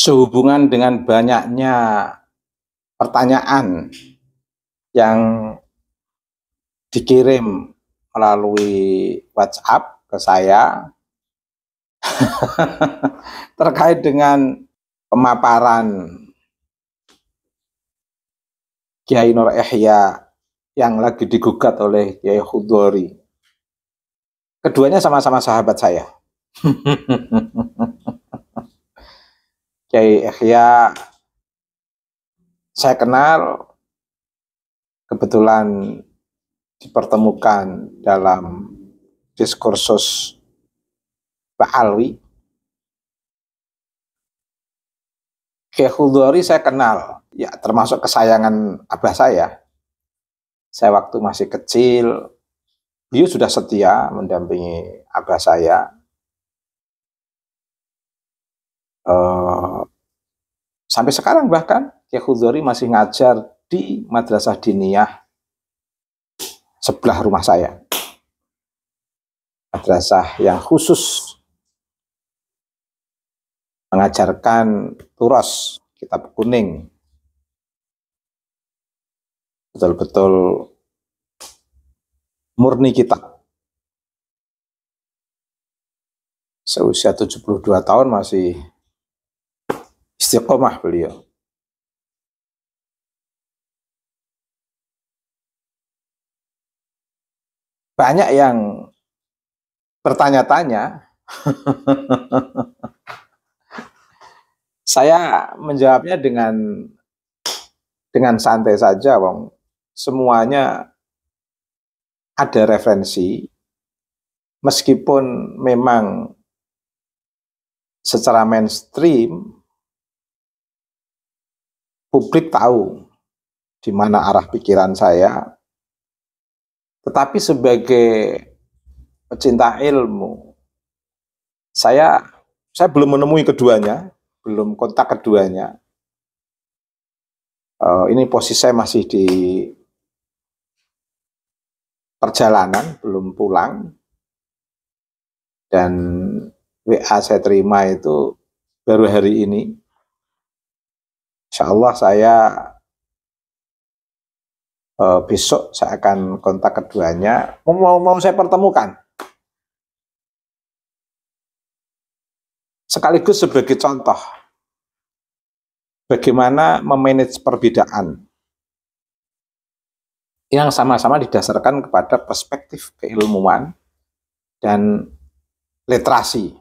Sehubungan dengan banyaknya pertanyaan yang dikirim melalui WhatsApp ke saya terkait dengan pemaparan Kiai Nur Yahya yang lagi digugat oleh Kiai Khudori. Keduanya sama-sama sahabat saya. Kiai Yahya saya kenal, kebetulan dipertemukan dalam diskursus Ba'alwi. Kiai Khudori saya kenal, ya termasuk kesayangan abah saya. Saya waktu masih kecil, beliau sudah setia mendampingi abah saya. Sampai sekarang bahkan Kiai Khudori masih ngajar di Madrasah Diniyah sebelah rumah saya. Madrasah yang khusus mengajarkan turos, kitab kuning. Betul-betul murni kitab. Seusia 72 tahun masih istiqomah beliau. Banyak yang bertanya-tanya. Saya menjawabnya dengan santai saja, Wong. Semuanya ada referensi, meskipun memang secara mainstream publik tahu di mana arah pikiran saya, tetapi sebagai pecinta ilmu, saya belum menemui keduanya, belum kontak keduanya. Ini posisi saya masih di perjalanan, belum pulang, dan WA saya terima itu baru hari ini. Insya Allah saya besok saya akan kontak keduanya, mau saya pertemukan. Sekaligus sebagai contoh bagaimana memanage perbedaan yang sama-sama didasarkan kepada perspektif keilmuan dan literasi.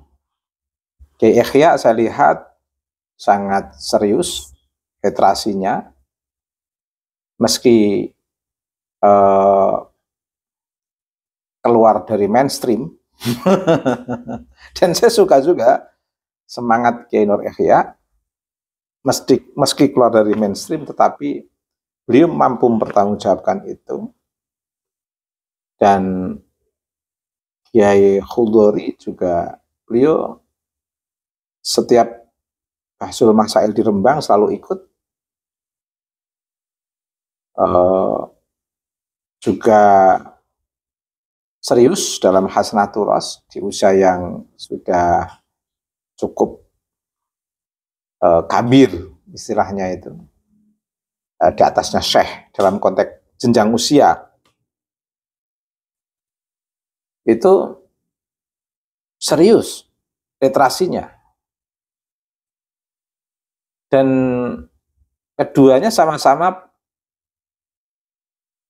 Kiai Yahya saya lihat sangat serius literasinya, meski keluar dari mainstream. Dan saya suka juga semangat Kiai Nur Yahya, meski keluar dari mainstream, tetapi beliau mampu mempertanggungjawabkan itu. Dan Kiai Khudori juga, beliau setiap Bahsul Masail di Rembang selalu ikut, juga serius dalam Hasanatul Ras di usia yang sudah cukup kabir, istilahnya itu, di atasnya syekh dalam konteks jenjang usia. Itu serius literasinya, dan keduanya sama-sama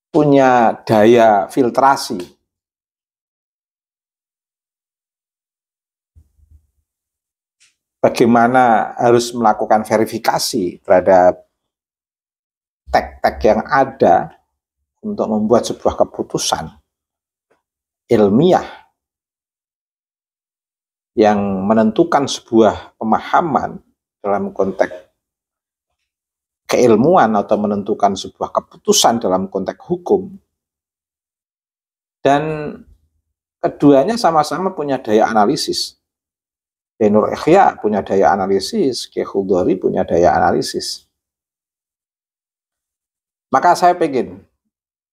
punya daya filtrasi. Bagaimana harus melakukan verifikasi terhadap teks-teks yang ada untuk membuat sebuah keputusan ilmiah yang menentukan sebuah pemahaman dalam konteks keilmuan atau menentukan sebuah keputusan dalam konteks hukum. Dan keduanya sama-sama punya daya analisis. Kiai Nur Yahya punya daya analisis, Kiai Khudori punya daya analisis. Maka saya pengen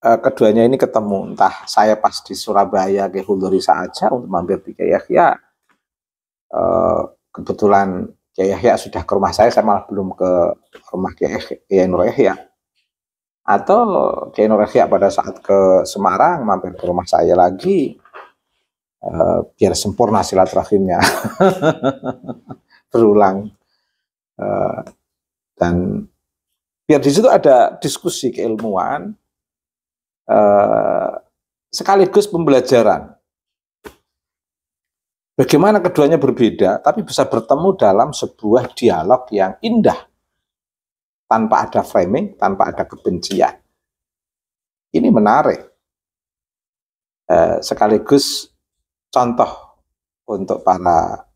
keduanya ini ketemu, entah saya pas di Surabaya Kiai Khudori saja untuk mampir di Kiai Yahya. Kebetulan Kiai Yahya sudah ke rumah saya malah belum ke rumah Kiai Nur Yahya. Atau Kiai Nur Yahya pada saat ke Semarang mampir ke rumah saya lagi, biar sempurna silaturahimnya berulang, dan biar di situ ada diskusi keilmuan sekaligus pembelajaran. Bagaimana keduanya berbeda, tapi bisa bertemu dalam sebuah dialog yang indah, tanpa ada framing, tanpa ada kebencian. Ini menarik. Sekaligus contoh untuk para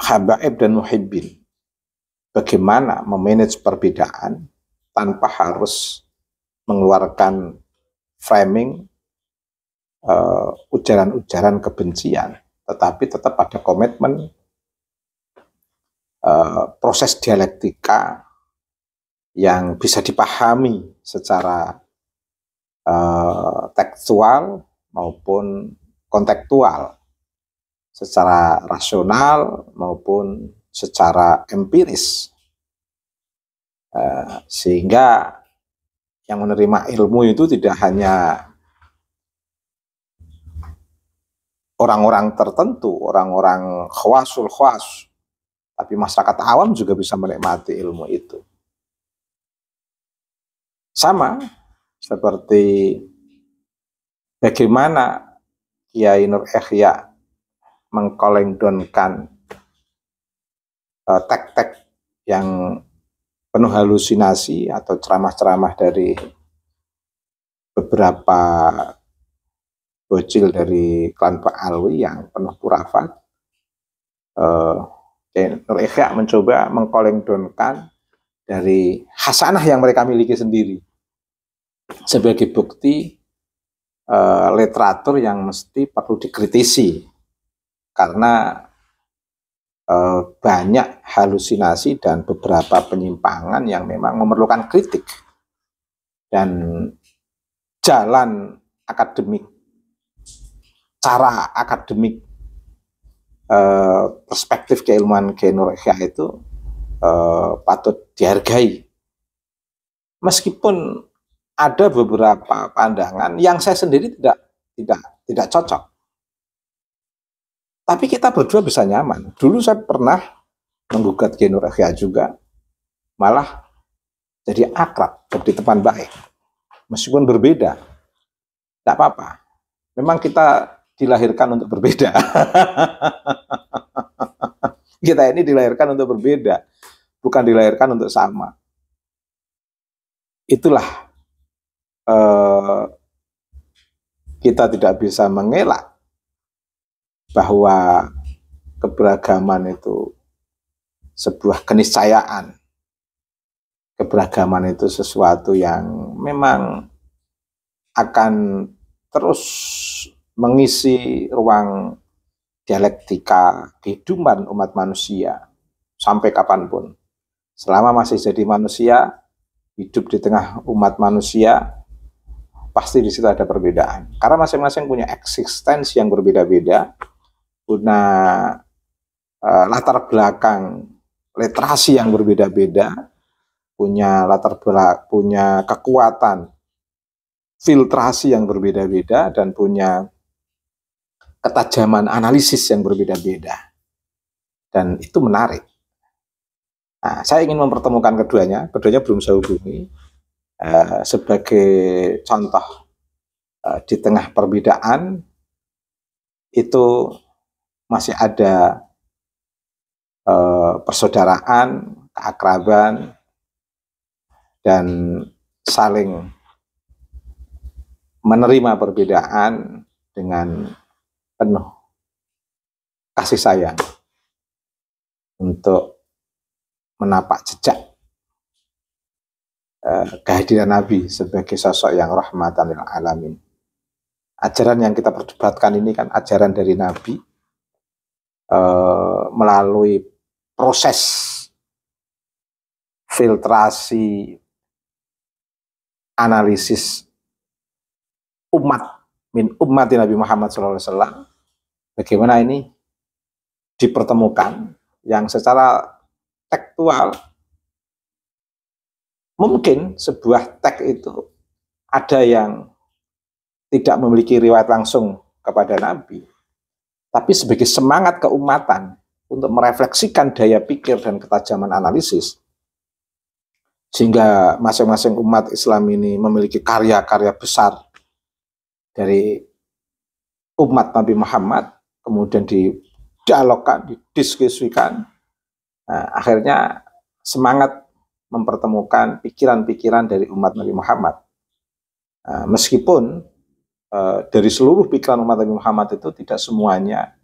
habaib dan muhibbin. Bagaimana memanage perbedaan tanpa harus mengeluarkan framing, ujaran-ujaran kebencian, tetapi tetap ada komitmen proses dialektika yang bisa dipahami secara tekstual maupun kontekstual, secara rasional maupun secara empiris, sehingga yang menerima ilmu itu tidak hanya orang-orang tertentu, orang-orang khawasul khawas, tapi masyarakat awam juga bisa menikmati ilmu itu. Sama seperti bagaimana Kiai Nur Yahya mengkolengdonkan tek-tek yang penuh halusinasi atau ceramah-ceramah dari beberapa bocil dari klan Pak Alwi yang penuh kurafat. Nur Yahya mencoba mengkolengdonkan dari hasanah yang mereka miliki sendiri sebagai bukti literatur yang mesti perlu dikritisi, karena banyak halusinasi dan beberapa penyimpangan yang memang memerlukan kritik, dan jalan akademik, cara akademik, perspektif keilmuan Kiai Nur Yahya itu patut dihargai, meskipun ada beberapa pandangan yang saya sendiri tidak cocok, tapi kita berdua bisa nyaman. Dulu saya pernah menggugat Kiai Nur Yahya juga, malah jadi akrab, jadi teman baik, meskipun berbeda, tidak apa-apa. Memang kita dilahirkan untuk berbeda. Kita ini dilahirkan untuk berbeda, bukan dilahirkan untuk sama. Itulah kita tidak bisa mengelak bahwa keberagaman itu sebuah keniscayaan. Keberagaman itu sesuatu yang memang akan terus mengisi ruang dialektika kehidupan umat manusia sampai kapanpun. Selama masih jadi manusia, hidup di tengah umat manusia, pasti di situ ada perbedaan. Karena masing-masing punya eksistensi yang berbeda-beda, punya latar belakang literasi yang berbeda-beda, punya punya kekuatan filtrasi yang berbeda-beda, dan punya ketajaman analisis yang berbeda-beda. Dan itu menarik. Nah, saya ingin mempertemukan keduanya belum saya hubungi, sebagai contoh di tengah perbedaan itu masih ada persaudaraan, keakraban, dan saling menerima perbedaan dengan penuh kasih sayang untuk menapak jejak kehadiran Nabi sebagai sosok yang rahmatan lil alamin. Ajaran yang kita perdebatkan ini kan ajaran dari Nabi, melalui proses filtrasi analisis umat min ummati Nabi Muhammad SAW, bagaimana ini dipertemukan, yang secara tekstual mungkin sebuah teks itu ada yang tidak memiliki riwayat langsung kepada Nabi, tapi sebagai semangat keumatan untuk merefleksikan daya pikir dan ketajaman analisis, sehingga masing-masing umat Islam ini memiliki karya-karya besar dari umat Nabi Muhammad, kemudian didialogkan, didiskusikan. Nah, akhirnya semangat mempertemukan pikiran-pikiran dari umat Nabi Muhammad. Nah, meskipun dari seluruh pikiran umat Nabi Muhammad itu tidak semuanya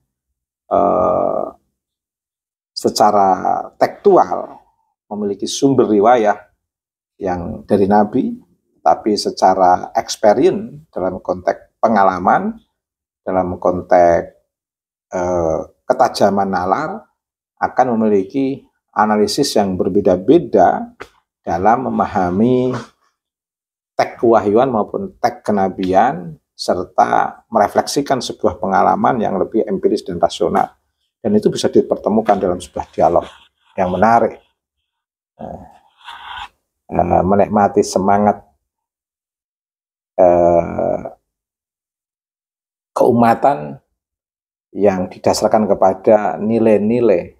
secara tekstual memiliki sumber riwayah yang dari Nabi, tapi secara experience, dalam konteks pengalaman, dalam konteks ketajaman nalar, akan memiliki analisis yang berbeda-beda dalam memahami teks kewahyuan maupun teks kenabian, serta merefleksikan sebuah pengalaman yang lebih empiris dan rasional. Dan itu bisa dipertemukan dalam sebuah dialog yang menarik. Menikmati semangat keumatan yang didasarkan kepada nilai-nilai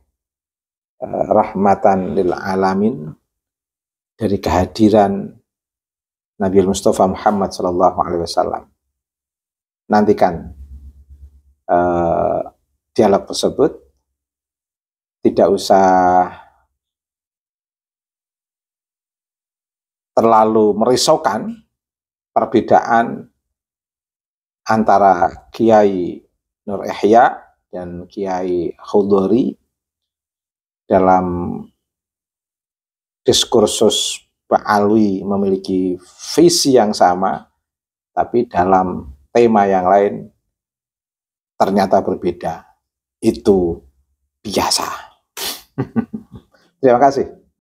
rahmatan lil alamin dari kehadiran Nabi Mustafa Muhammad SAW. Nantikan dialog tersebut, tidak usah terlalu merisaukan perbedaan antara Kiai Nur Ihya dan Kiai Khudhuri dalam diskursus Ba'alwi memiliki visi yang sama, tapi dalam tema yang lain ternyata berbeda. Itu biasa. Terima kasih.